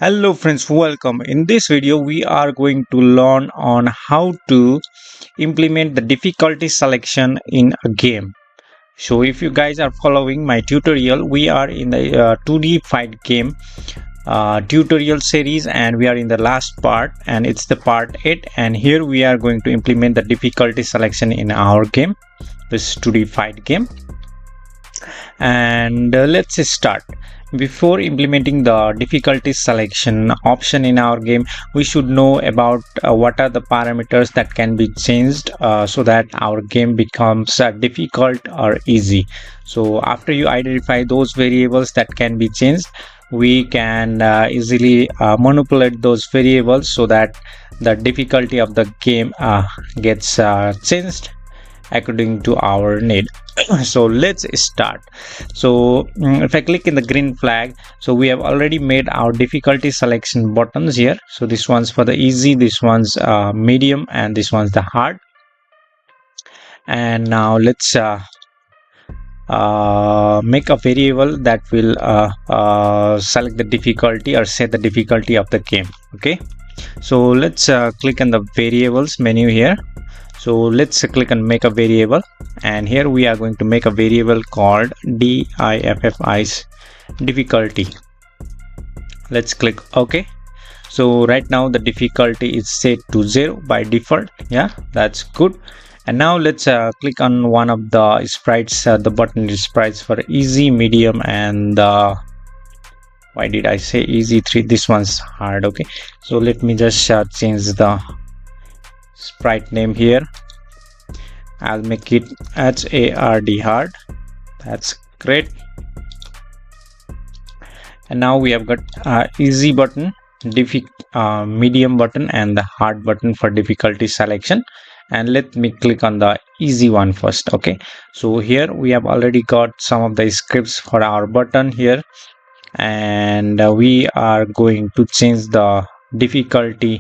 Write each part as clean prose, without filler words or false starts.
Hello friends, welcome. In this video we are going to learn on how to implement the difficulty selection in a game. So if you guys are following my tutorial, we are in the 2D fight game tutorial series and we are in the last part and it's the part 8, and here we are going to implement the difficulty selection in our game, this 2D fight game. And let's start. Before implementing the difficulty selection option in our game, we should know about what are the parameters that can be changed so that our game becomes difficult or easy. So after you identify those variables that can be changed, we can easily manipulate those variables so that the difficulty of the game gets changed according to our need. So let's start. So if I click in the green flag, so we have already made our difficulty selection buttons here. So this one's for the easy, this one's medium, and this one's the hard. And now let's make a variable that will select the difficulty or set the difficulty of the game. Okay, so let's click on the variables menu here. So let's click on make a variable, and here we are going to make a variable called diffi's difficulty. Let's click OK. So right now the difficulty is set to 0 by default. Yeah, that's good. And now let's click on one of the sprites. The button is sprites for easy, medium, and why did I say easy 3? This one's hard. Okay, so let me just change the sprite name here. I'll make it hard. That's great. And now we have got easy button, medium button, and the hard button for difficulty selection. And let me click on the easy one first. Okay, so here we have already got some of the scripts for our button here, and we are going to change the difficulty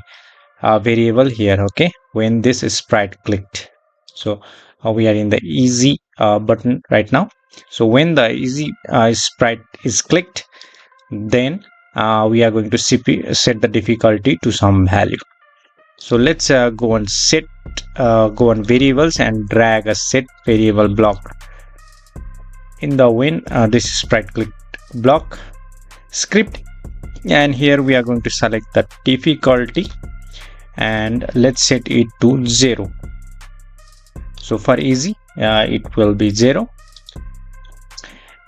variable here. Okay, when this sprite clicked, so we are in the easy button right now. So when the easy sprite is clicked, then we are going to set the difficulty to some value. So let's go on variables and drag a set variable block in the when this sprite clicked block script, and here we are going to select the difficulty and let's set it to 0. So for easy it will be 0,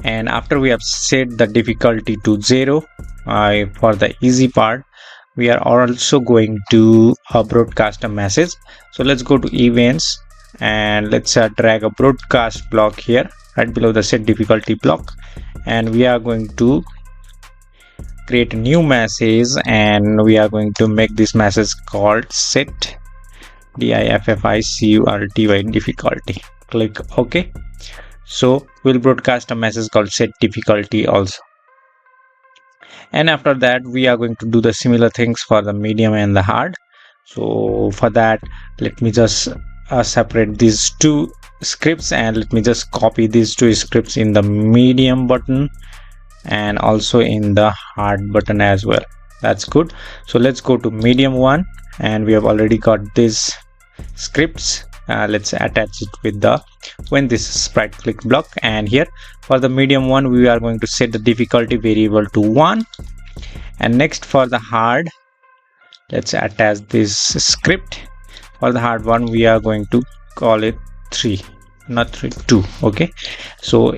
and after we have set the difficulty to 0 for the easy part, we are also going to broadcast a message. So let's go to events and let's drag a broadcast block here right below the set difficulty block, and we are going to create a new message, and we are going to make this message called set difficurty difficulty. Click OK. So we'll broadcast a message called set difficulty also. And after that we are going to do the similar things for the medium and the hard. So for that, let me just separate these two scripts, and let me just copy these two scripts in the medium button and also in the hard button as well. That's good. So let's go to medium one, and we have already got these scripts. Let's attach it with the when this sprite click block, and here for the medium one we are going to set the difficulty variable to 1, and next for the hard, let's attach this script. For the hard one we are going to call it 3, not 3, 2. Okay, so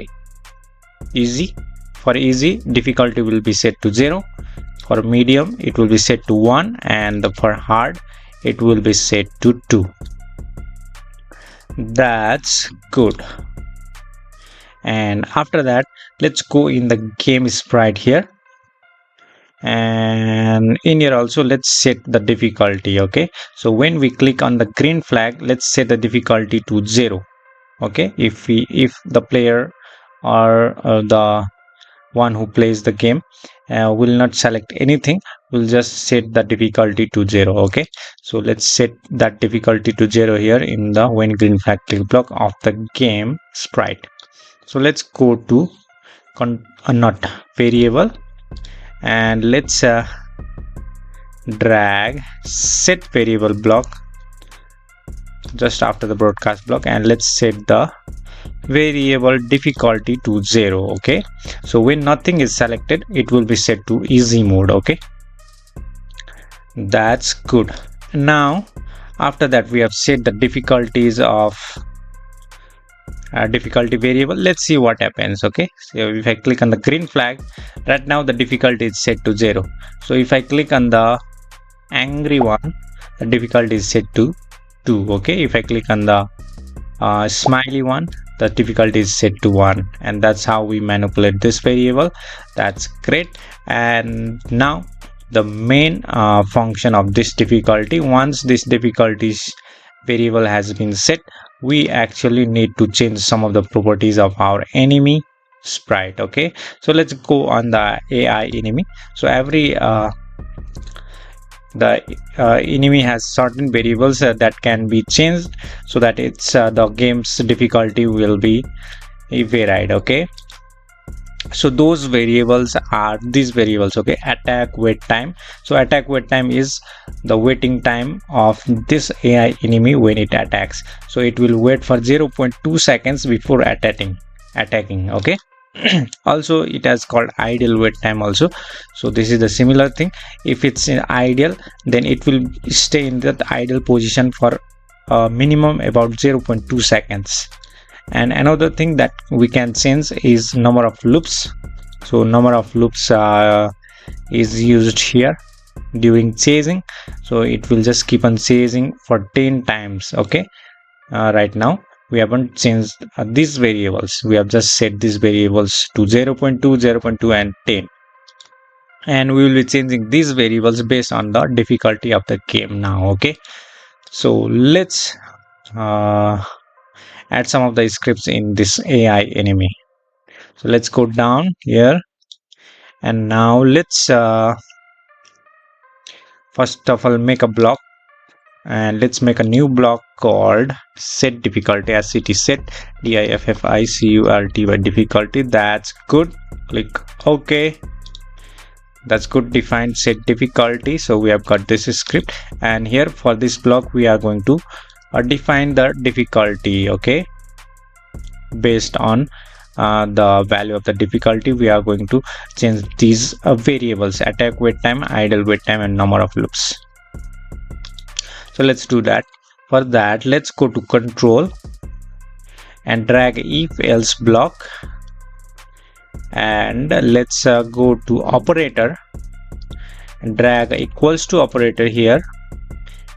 easy, for easy difficulty will be set to 0, for medium it will be set to 1, and for hard it will be set to 2. That's good. And after that, let's go in the game sprite here, and in here also let's set the difficulty. Okay, so when we click on the green flag, let's set the difficulty to 0. Okay, if the player or the one who plays the game will not select anything, we'll just set the difficulty to 0. Okay, so let's set that difficulty to 0 here in the when green flag click block of the game sprite. So let's go to not variable, and let's drag set variable block just after the broadcast block, and let's set the variable difficulty to 0. Okay, so when nothing is selected, it will be set to easy mode. Okay, that's good. Now after that, we have set the difficulties of difficulty variable. Let's see what happens. Okay, so if I click on the green flag, right now the difficulty is set to 0. So if I click on the angry one, the difficulty is set to 2. Okay, if I click on the smiley one, the difficulty is set to 1, and that's how we manipulate this variable. That's great. And now the main function of this difficulty, once this difficulties variable has been set, we actually need to change some of the properties of our enemy sprite. Okay, so let's go on the AI enemy. So every the enemy has certain variables that can be changed so that it's the game's difficulty will be varied. Okay, so those variables are these variables. Okay, attack wait time. So attack wait time is the waiting time of this AI enemy when it attacks. So it will wait for 0.2 seconds before attacking. Okay, also it has called ideal wait time also. So this is the similar thing. If it's in ideal, then it will stay in that ideal position for minimum about 0.2 seconds. And another thing that we can change is number of loops. So number of loops is used here during chasing. So it will just keep on chasing for 10 times. Okay, right now we haven't changed these variables. We have just set these variables to 0.2, 0.2 and 10, and we will be changing these variables based on the difficulty of the game now. Okay, so let's add some of the scripts in this AI enemy. So let's go down here, and now let's first of all make a block, and let's make a new block called set difficulty, as it is set difficulty difficulty. That's good. Click OK. That's good. Define set difficulty. So we have got this script, and here for this block we are going to define the difficulty. Okay, based on the value of the difficulty, we are going to change these variables: attack wait time, idle wait time, and number of loops. So let's do that. For that, let's go to control and drag if else block, and let's go to operator and drag equals to operator here,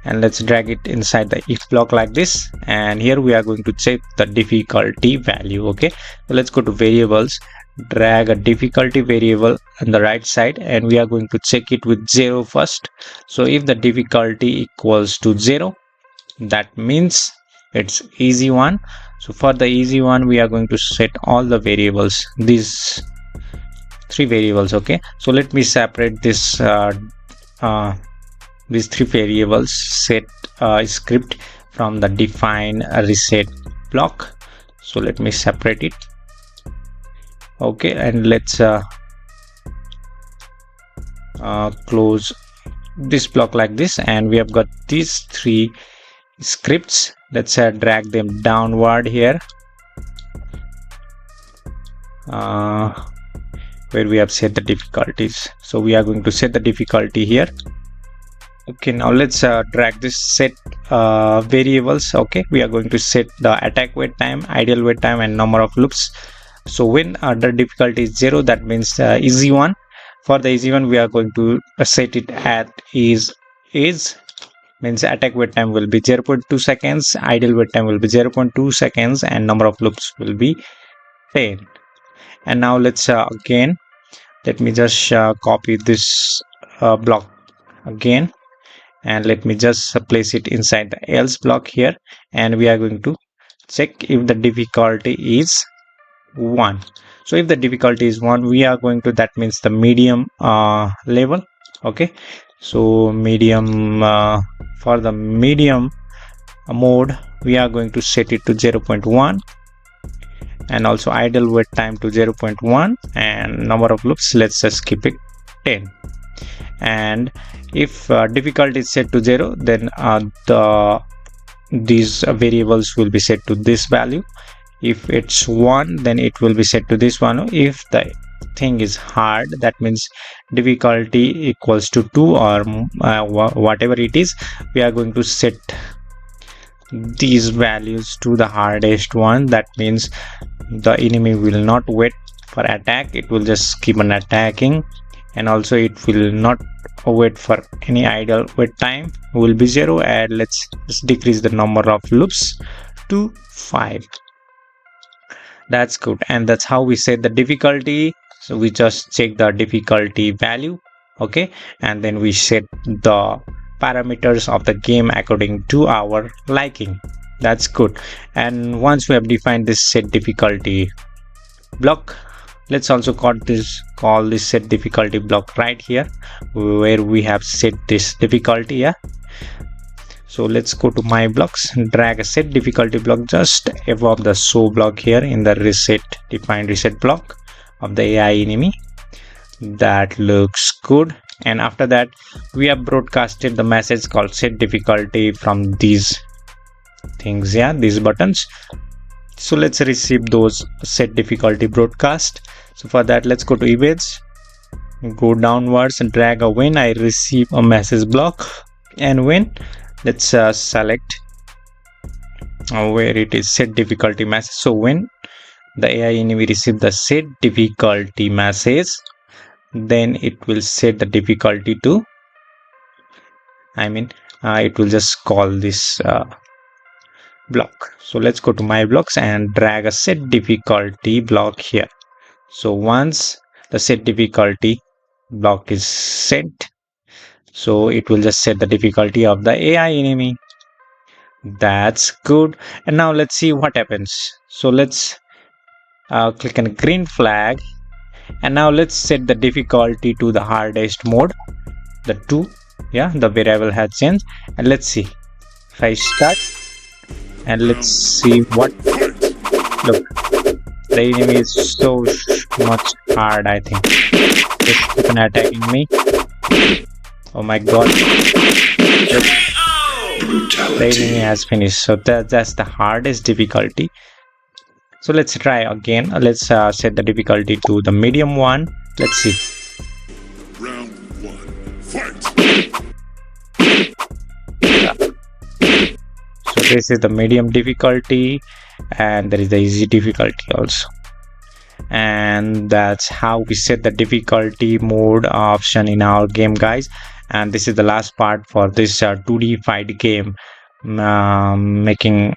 and let's drag it inside the if block like this. And here we are going to check the difficulty value. Okay, so let's go to variables, drag a difficulty variable on the right side, and we are going to check it with 0 first. So if the difficulty equals to 0, that means it's easy one. So for the easy one, we are going to set all the variables, these 3 variables. Okay, so let me separate this these 3 variables set script from the define reset block. So let me separate it. Okay, and let's close this block like this, and we have got these 3 scripts. Let's drag them downward here, where we have set the difficulties. So we are going to set the difficulty here. Okay, now let's drag this set variables. Okay, we are going to set the attack wait time, ideal wait time, and number of loops. So when the difficulty is 0, that means easy one. For the easy one, we are going to set it at is means attack wait time will be 0.2 seconds, ideal wait time will be 0.2 seconds, and number of loops will be 10. And now let's again, let me just copy this block again, and let me just place it inside the else block here, and we are going to check if the difficulty is 1. So if the difficulty is 1, we are going to, that means the medium level. Okay, so medium, for the medium mode, we are going to set it to 0.1, and also idle wait time to 0.1, and number of loops, let's just keep it 10. And if difficulty is set to 0, then these variables will be set to this value. If it's 1, then it will be set to this one. If the thing is hard, that means difficulty equals to 2 or whatever it is, we are going to set these values to the hardest one. That means the enemy will not wait for attack, it will just keep on attacking, and also it will not wait for any idle wait time, will be 0. And let's decrease the number of loops to 5. That's good. And that's how we set the difficulty. So we just check the difficulty value, okay, and then we set the parameters of the game according to our liking. That's good. And once we have defined this set difficulty block, let's also call this set difficulty block right here, where we have set this difficulty. Yeah, so let's go to my blocks and drag a set difficulty block just above the show block here in the defined reset block of the AI enemy. That looks good. And after that, we have broadcasted the message called set difficulty from these things, yeah, these buttons. So let's receive those set difficulty broadcast. So for that, let's go to events, go downwards and drag a when I receive a message block. And when, let's select where it is set difficulty message. So when the AI enemy receive the set difficulty message, then it will set the difficulty to, it will just call this block. So let's go to my blocks and drag a set difficulty block here. So once the set difficulty block is set, so it will just set the difficulty of the AI enemy. That's good. And now let's see what happens. So let's click on green flag, and now let's set the difficulty to the hardest mode, the 2. Yeah, the variable has changed. And let's see if I start, and let's see what, look, the enemy is so much hard. I think just keep on attacking me. Oh my god, look, the enemy has finished. So that's the hardest difficulty. So let's try again. Let's set the difficulty to the medium one. Let's see. Round 1, fight! So this is the medium difficulty, and there is the easy difficulty also. And that's how we set the difficulty mode option in our game, guys. And this is the last part for this 2D fight game making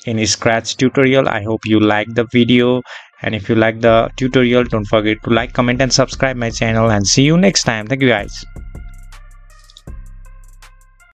in Scratch tutorial. I hope you like the video, and if you like the tutorial, don't forget to like, comment and subscribe my channel, and see you next time. Thank you, guys.